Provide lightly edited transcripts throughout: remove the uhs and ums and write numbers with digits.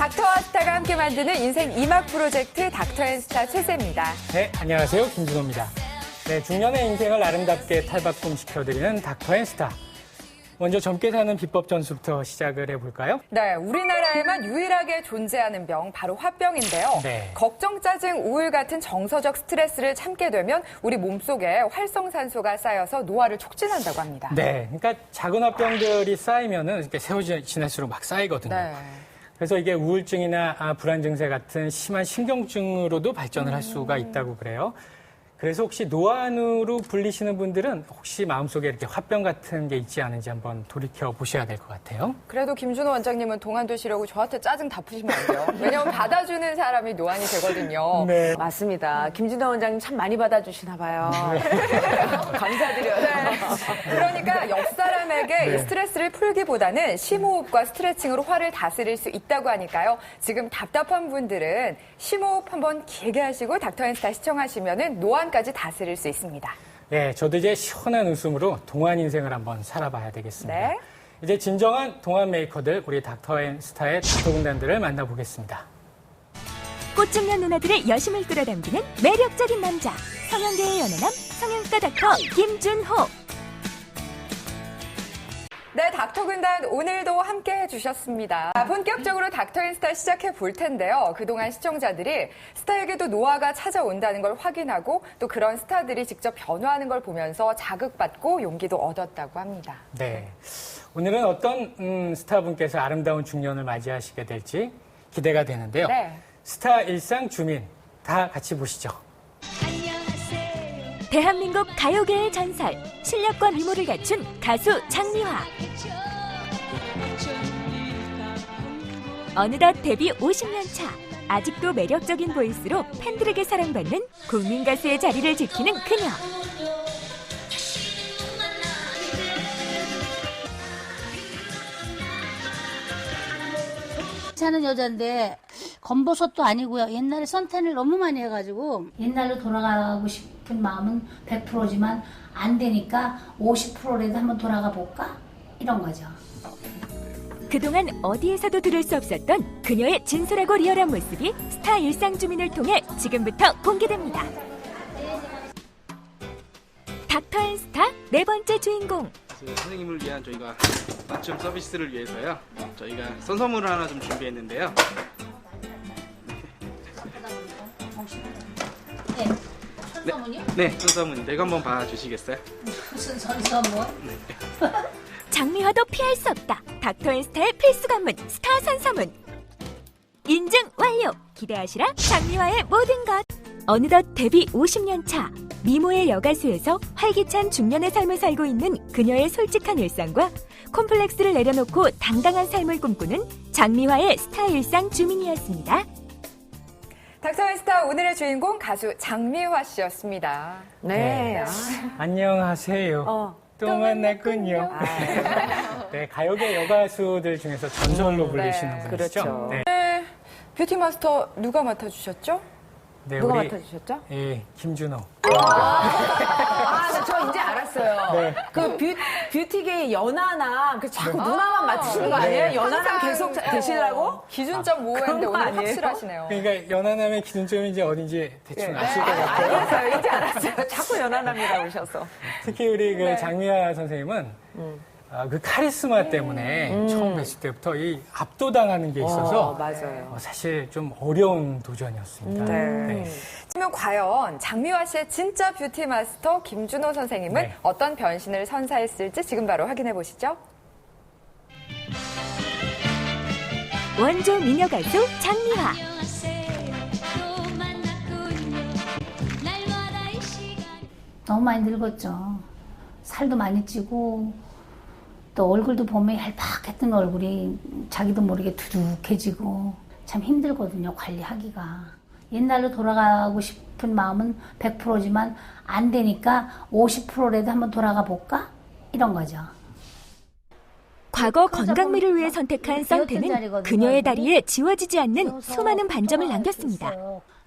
닥터와 스타가 함께 만드는 인생 2막 프로젝트 닥터앤스타 최세입니다. 네, 안녕하세요. 김준호입니다. 네, 중년의 인생을 아름답게 탈바꿈시켜드리는 닥터앤스타. 먼저 젊게 사는 비법 전수부터 시작을 해볼까요? 네, 우리나라에만 유일하게 존재하는 병, 바로 화병인데요. 네. 걱정, 짜증, 우울 같은 정서적 스트레스를 참게 되면 우리 몸속에 활성산소가 쌓여서 노화를 촉진한다고 합니다. 네, 그러니까 작은 화병들이 쌓이면은 이렇게 세월이 지날수록 막 쌓이거든요. 네. 그래서 이게 우울증이나 불안 증세 같은 심한 신경증으로도 발전을 할 수가 있다고 그래요. 그래서 혹시 노안으로 불리시는 분들은 혹시 마음속에 이렇게 화병 같은 게 있지 않은지 한번 돌이켜 보셔야 될 것 같아요. 그래도 김준호 원장님은 동안 되시려고 저한테 짜증 다 푸시면 안 돼요. 왜냐면 받아주는 사람이 노안이 되거든요. 네. 맞습니다. 김준호 원장님 참 많이 받아주시나 봐요. 감사드려요. 네. 그러니까 옆 사람에게 이 스트레스를 풀기보다는 심호흡과 스트레칭으로 화를 다스릴 수 있다고 하니까요. 지금 답답한 분들은 심호흡 한번 길게 하시고 닥터앤스타 시청하시면은 노안까지 다스릴 수 있습니다. 네, 저도 이제 시원한 웃음으로 동안 인생을 한번 살아봐야 되겠습니다. 네. 이제 진정한 동안 메이커들, 우리 닥터앤스타의 닥터 군단들을 만나보겠습니다. 꽃중년 누나들의 여심을 끌어당기는 매력적인 남자, 성형계의 연하남, 성형외과 닥터 김준호. 네, 닥터 군단 오늘도 함께 해주셨습니다. 본격적으로 닥터앤스타 시작해 볼 텐데요. 그동안 시청자들이 스타에게도 노화가 찾아온다는 걸 확인하고 또 그런 스타들이 직접 변화하는 걸 보면서 자극받고 용기도 얻었다고 합니다. 네, 오늘은 어떤 스타분께서 아름다운 중년을 맞이하시게 될지 기대가 되는데요. 네. 스타 일상 주민 다 같이 보시죠. 대한민국 가요계의 전설, 실력과 미모를 갖춘 가수 장미화. 어느덧 데뷔 50년 차, 아직도 매력적인 보이스로 팬들에게 사랑받는 국민 가수의 자리를 지키는 그녀. 하는 여잔데 검버섯도 아니고요. 옛날에 선탠을 너무 많이 해가지고 옛날로 돌아가고 싶은 마음은 100%지만 안 되니까 50%라도 한번 돌아가 볼까? 이런 거죠. 그동안 어디에서도 들을 수 없었던 그녀의 진솔하고 리얼한 모습이 스타 일상 주민을 통해 지금부터 공개됩니다. 닥터앤스타 네 번째 주인공. 선생님을 위한 저희가 맞춤 서비스를 위해서요. 저희가 선선물을 하나 좀 준비했는데요. 네. 선서문이요? 네, 선선물인데 이거 한번 봐주시겠어요? 무슨 선서문? 장미화도 피할 수 없다. 닥터앤스타의 필수 관문 스타 선서문. 인증 완료. 기대하시라 장미화의 모든 것. 어느덧 데뷔 50년 차, 미모의 여가수에서 활기찬 중년의 삶을 살고 있는 그녀의 솔직한 일상과 콤플렉스를 내려놓고 당당한 삶을 꿈꾸는 장미화의 스타 일상 주민이었습니다. 닥터앤스타 오늘의 주인공 가수 장미화 씨였습니다. 네. 안녕하세요. 또 만났군요. 네, 가요계 여가수들 중에서 전설로 불리시는 분이시죠? 그렇죠. 네. 네, 뷰티 마스터 누가 맡아주셨죠? 네, 누가 우리 맡아주셨죠? 예, 김준호. 저 이제 알았어요. 네. 그 뷰티계의 연하남, 그 자꾸 누나만 맡으시는 거 아니에요? 네. 연하남 계속 되시려고? 기준점 5했는데 그런 거 오늘 아니에요? 확실하시네요. 그러니까 연하남의 기준점인지 어딘지 대충 아실 것 같아요. 알겠어요. 이제 알았어요. 자꾸 연하남이라고 오셔서. 특히 우리 그 네. 장미화 선생님은 그 카리스마 때문에 처음 뵀을 때부터 이 압도당하는 게 있어서 맞아요. 사실 좀 어려운 도전이었습니다. 네. 그러면 과연 장미화 씨의 진짜 뷰티 마스터 김준호 선생님은 네. 어떤 변신을 선사했을지 지금 바로 확인해 보시죠. 원조 미녀 가수 장미화. 너무 많이 늙었죠. 살도 많이 찌고 또 얼굴도 보면 얄팍했던 얼굴이 자기도 모르게 두둑해지고 참 힘들거든요. 관리하기가. 옛날로 돌아가고 싶은 마음은 100%지만 안 되니까 50%라도 한번 돌아가 볼까? 이런 거죠. 과거 건강미를 위해 선택한 썬텐은 그녀의 다리에 지워지지 않는 수많은 반점을 남겼습니다.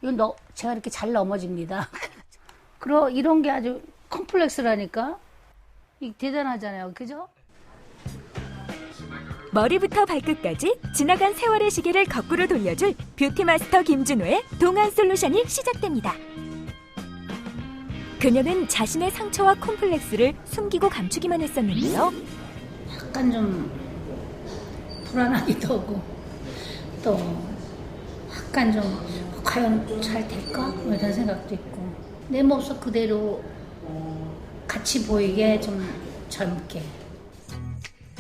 이건 제가 이렇게 잘 넘어집니다. 그리고 이런 게 아주 컴플렉스라니까. 대단하잖아요. 그죠? 머리부터 발끝까지 지나간 세월의 시계를 거꾸로 돌려줄 뷰티 마스터 김준호의 동안 솔루션이 시작됩니다. 그녀는 자신의 상처와 콤플렉스를 숨기고 감추기만 했었는데요. 약간 좀 불안하기도 하고 또 약간 좀 과연 잘 될까? 뭐 이런 생각도 있고 내 모습 그대로 같이 보이게 좀 젊게.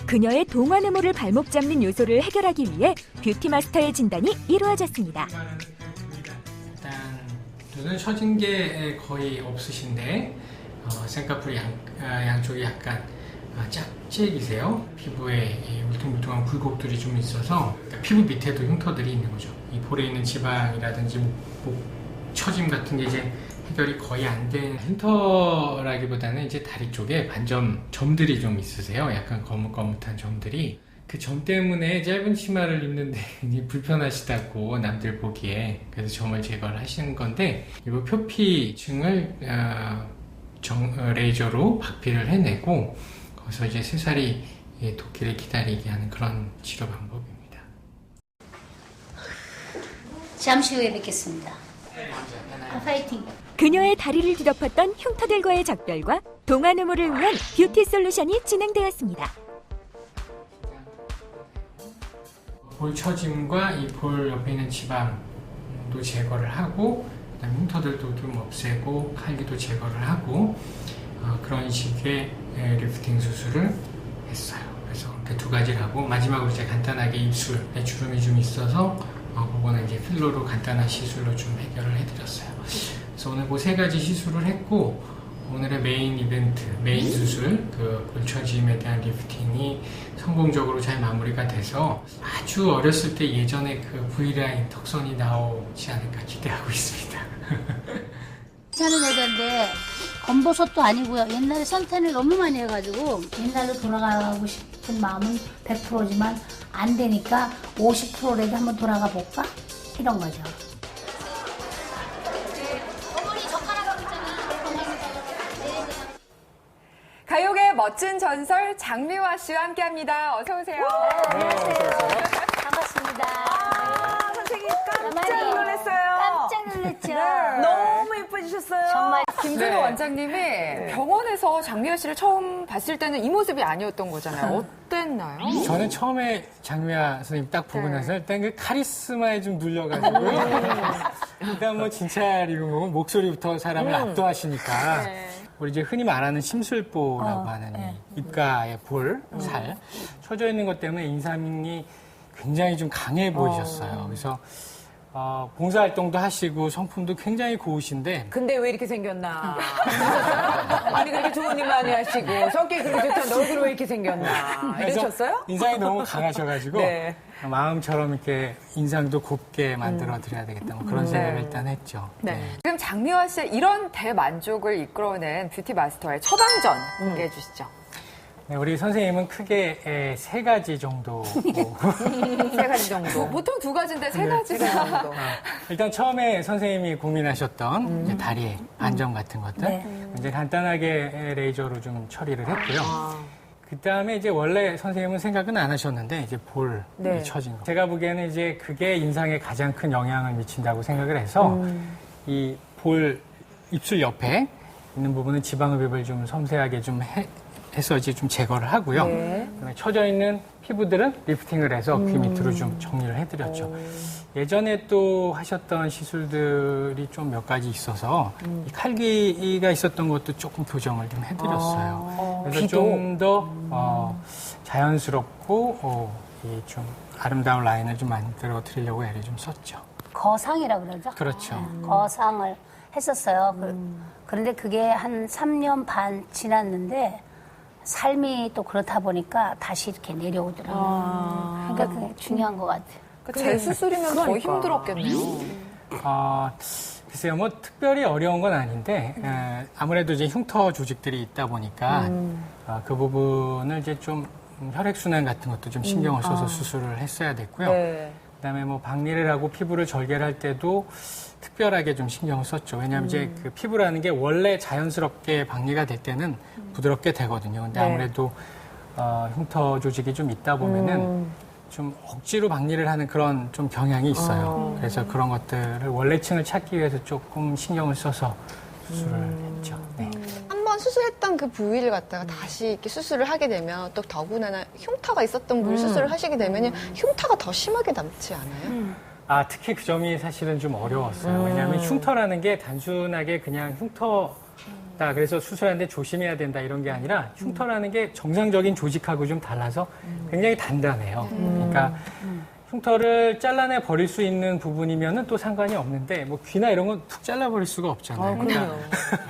그녀의 동안 의무를 발목 잡는 요소를 해결하기 위해 뷰티 마스터의 진단이 이루어졌습니다. 일단 눈은 처진 게 거의 없으신데 쌍꺼풀 양쪽이 약간 짝짝이세요. 피부에 울퉁불퉁한 굴곡들이 좀 있어서 그러니까 피부 밑에도 흉터들이 있는 거죠. 이 볼에 있는 지방이라든지 목 처짐 같은 게 이제 해결이 거의 안 된 흉터라기보다는 이제 다리 쪽에 반점 점들이 좀 있으세요. 약간 거뭇거뭇한 점들이. 그 점 때문에 짧은 치마를 입는데 불편하시다고 남들 보기에 그래서 점을 제거를 하시는 건데 이 표피층을 레이저로 박피를 해내고 거기서 이제 새살이 돋기를 기다리게 하는 그런 치료 방법입니다. 잠시 후에 뵙겠습니다. 파이팅! 그녀의 다리를 뒤덮었던 흉터들과의 작별과 동안 의무를 위한 뷰티 솔루션이 진행되었습니다. 볼 처짐과 이 볼 옆에 있는 지방도 제거를 하고 그다음에 흉터들도 좀 없애고 칼기도 제거를 하고 그런 식의 리프팅 수술을 했어요. 그래서 이렇게 두 가지를 하고 마지막으로 이제 간단하게 입술에 주름이 좀 있어서 그거는 이제 필러로 간단한 시술로 좀 해결을 해드렸어요. 그래서 오늘 그 세 가지 시술을 했고 오늘의 메인 이벤트, 메인 수술, 그 볼처짐에 대한 리프팅이 성공적으로 잘 마무리가 돼서 아주 어렸을 때 예전에 그 V라인 턱선이 나오지 않을까 기대하고 있습니다. 괜찮은 여자인데 검버섯도 아니고요. 옛날에 선탠을 너무 많이 해가지고 옛날로 돌아가고 싶은 마음은 100%지만 안 되니까 50%라도 한번 돌아가 볼까? 이런 거죠. 가요계의 멋진 전설 장미화 씨와 함께합니다. 어서 오세요. 반갑습니다. 선생님 깜짝 놀랐어요. 깜짝 놀랐죠? 너무 예뻐지셨어요. 정말 김준호 네. 원장님이 병원에서 장미화 씨를 처음 봤을 때는 이 모습이 아니었던 거잖아요. 어땠나요? 저는 처음에 장미아 선생님 딱 보고 나서 일단 그 카리스마에 좀 눌려가지고 일단 뭐 진찰이고 뭐 목소리부터 사람을 압도하시니까 우리 이제 흔히 말하는 심술보라고 하는 이 입가의 볼, 살 처져 있는 것 때문에 인상이 굉장히 좀 강해 보이셨어요. 그래서 봉사활동도 하시고 성품도 굉장히 고우신데 근데 왜 이렇게 생겼나? 아니 그렇게 좋은 일 많이 하시고 성격이 그렇게 좋다는데 얼굴이 왜 이렇게 생겼나? 그래서 이러셨어요? 인상이 너무 강하셔가지고 네. 마음처럼 이렇게 인상도 곱게 만들어 드려야 되겠다 뭐 그런 생각을 일단 했죠. 네. 지금 장미화 씨의 이런 대만족을 이끌어낸 뷰티 마스터의 처방전 공개해 주시죠. 네, 우리 선생님은 크게 세 가지 정도. 세 가지 정도. 보통 두 가지인데 세 가지가. 일단 처음에 선생님이 고민하셨던 이제 다리의 안정 같은 것들 이제 간단하게 레이저로 좀 처리를 했고요. 그 다음에 이제 원래 선생님은 생각은 안 하셨는데 이제 볼이 처진 거. 제가 보기에는 이제 그게 인상에 가장 큰 영향을 미친다고 생각을 해서 이 볼 입술 옆에 있는 부분은 지방흡입을 좀 섬세하게 좀 해서 이제 좀 제거를 하고요. 그다음에 처져 있는 피부들은 리프팅을 해서 귀 밑으로 좀 정리를 해드렸죠. 예전에 또 하셨던 시술들이 좀 몇 가지 있어서 이 칼기가 있었던 것도 조금 교정을 좀 해드렸어요. 그래서 좀 더 자연스럽고 좀 아름다운 라인을 좀 만들어 드리려고 애를 좀 썼죠. 거상이라고 그러죠? 그렇죠. 거상을 했었어요. 그런데 그게 한 3년 반 지났는데 삶이 또 그렇다 보니까 다시 이렇게 내려오더라고요. 그러니까 그게 중요한 것 같아요. 재수술이면 더 힘들었겠네요. 글쎄요, 뭐 특별히 어려운 건 아닌데 아무래도 이제 흉터 조직들이 있다 보니까 그 부분을 이제 좀 혈액순환 같은 것도 좀 신경을 써서 수술을 했어야 됐고요. 그다음에 뭐 박리를 하고 피부를 절개를 할 때도 특별하게 좀 신경을 썼죠. 왜냐하면 이제 그 피부라는 게 원래 자연스럽게 박리가 될 때는 부드럽게 되거든요. 근데 아무래도 흉터 조직이 좀 있다 보면은 좀 억지로 박리를 하는 그런 좀 경향이 있어요. 그래서 그런 것들을 원래층을 찾기 위해서 조금 신경을 써서 수술을 했죠. 네. 한번 수술했던 그 부위를 갖다가 다시 이렇게 수술을 하게 되면 또 더군다나 흉터가 있었던 부위 수술을 하시게 되면 흉터가 더 심하게 남지 않아요? 특히 그 점이 사실은 좀 어려웠어요. 왜냐하면 흉터라는 게 단순하게 그냥 흉터다, 그래서 수술하는데 조심해야 된다 이런 게 아니라 흉터라는 게 정상적인 조직하고 좀 달라서 굉장히 단단해요. 그러니까 흉터를 잘라내 버릴 수 있는 부분이면은 또 상관이 없는데 뭐 귀나 이런 건 툭 잘라버릴 수가 없잖아요. 그러니까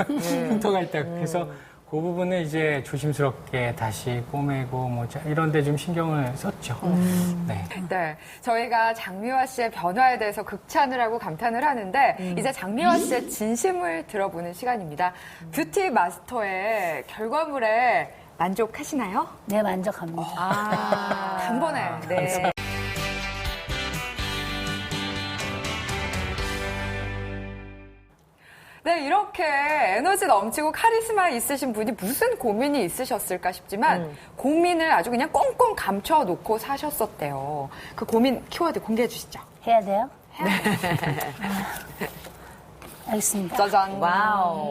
흉터가 있다. 그래서 그 부분을 이제 조심스럽게 다시 꼬매고 뭐 이런 데 좀 신경을 썼죠. 네. 네, 저희가 장미화 씨의 변화에 대해서 극찬을 하고 감탄을 하는데 이제 장미화 씨의 진심을 들어보는 시간입니다. 뷰티 마스터의 결과물에 만족하시나요? 네, 만족합니다. 단번에. 네. 네, 이렇게 에너지 넘치고 카리스마 있으신 분이 무슨 고민이 있으셨을까 싶지만 고민을 아주 그냥 꽁꽁 감춰놓고 사셨었대요. 그 고민 키워드 공개해 주시죠. 해야 돼요? 알겠습니다. 짜잔. 와우.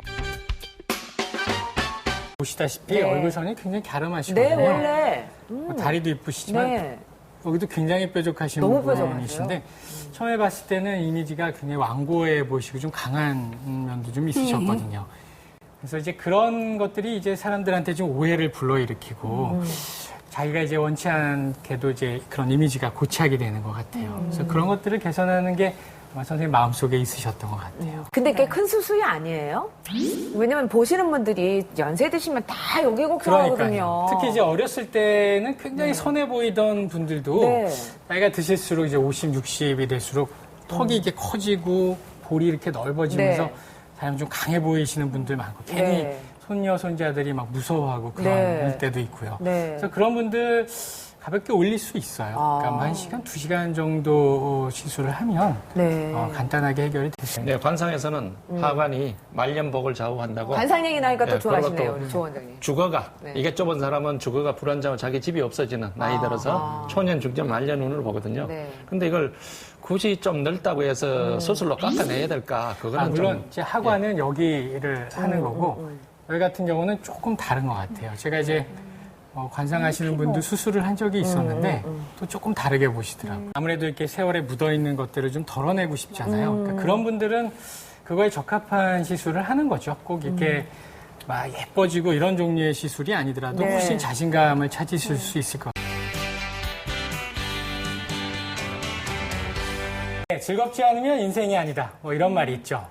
보시다시피 네. 얼굴선이 굉장히 갸름하시거든요. 네, 원래. 다리도 이쁘시지만 네. 여기도 굉장히 뾰족하신 너무 부분이신데 처음에 봤을 때는 이미지가 굉장히 완고해 보이시고 좀 강한 면도 좀 있으셨거든요. 그래서 이제 그런 것들이 이제 사람들한테 좀 오해를 불러일으키고 자기가 이제 원치 않게도 이제 그런 이미지가 고착이 되는 것 같아요. 그래서 그런 것들을 개선하는 게 아마 선생님 마음속에 있으셨던 것 같아요. 근데 꽤 큰 수술이 아니에요? 왜냐면 보시는 분들이 연세 드시면 다 여기 걱정하거든요. 그러니까요. 특히 이제 어렸을 때는 굉장히 선해 보이던 분들도 네. 나이가 드실수록 이제 50, 60이 될수록 턱이 이렇게 커지고 볼이 이렇게 넓어지면서 네. 사람 좀 강해 보이시는 분들 많고 괜히 네. 손녀, 손자들이 막 무서워하고 그럴 네. 때도 있고요. 네. 그래서 그런 분들 가볍게 올릴 수 있어요. 그러니까 뭐 1시간, 2시간 정도 시술을 하면 네. 간단하게 해결이 됐어요. 네, 관상에서는 하관이 말년복을 좌우한다고. 관상 얘기 나니까 또 네, 좋아하시네요, 그리고 우리 조 원장님. 주거가 네. 이게 좁은 사람은 주거가 불안정하고 자기 집이 없어지는 나이 들어서 초년, 중년, 말년 운을 보거든요. 네. 근데 이걸 굳이 좀 넓다고 해서 수술로 깎아내야 될까? 그거는 물론 좀 이제 하관은 여기를 하는 거고 여기 같은 경우는 조금 다른 것 같아요. 제가 이제 관상하시는 분도 수술을 한 적이 있었는데 또 조금 다르게 보시더라고요. 아무래도 이렇게 세월에 묻어있는 것들을 좀 덜어내고 싶잖아요. 그러니까 그런 분들은 그거에 적합한 시술을 하는 거죠. 꼭 이렇게 막 예뻐지고 이런 종류의 시술이 아니더라도 네. 훨씬 자신감을 찾으실 수 있을 것 같아요. 네, 즐겁지 않으면 인생이 아니다. 뭐 이런 말이 있죠.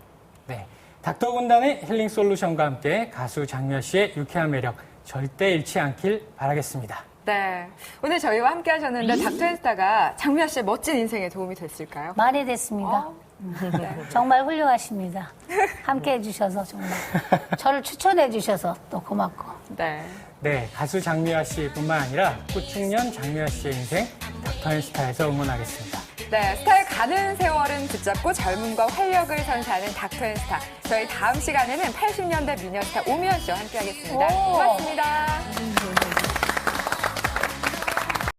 네, 닥터 군단의 힐링 솔루션과 함께 가수 장미화 씨의 유쾌한 매력 절대 잃지 않길 바라겠습니다. 네. 오늘 저희와 함께 하셨는데 닥터앤스타가 장미화 씨의 멋진 인생에 도움이 됐을까요? 많이 됐습니다. 네. 정말 훌륭하십니다. 함께 해주셔서 정말. 저를 추천해주셔서 또 고맙고. 네. 네, 가수 장미화 씨뿐만 아니라 꽃중년 장미화 씨의 인생 닥터앤스타에서 응원하겠습니다. 네, 스타의 가는 세월은 붙잡고 젊음과 활력을 선사하는 닥터앤스타. 저희 다음 시간에는 80년대 미녀스타 오미연 씨와 함께하겠습니다. 오. 고맙습니다.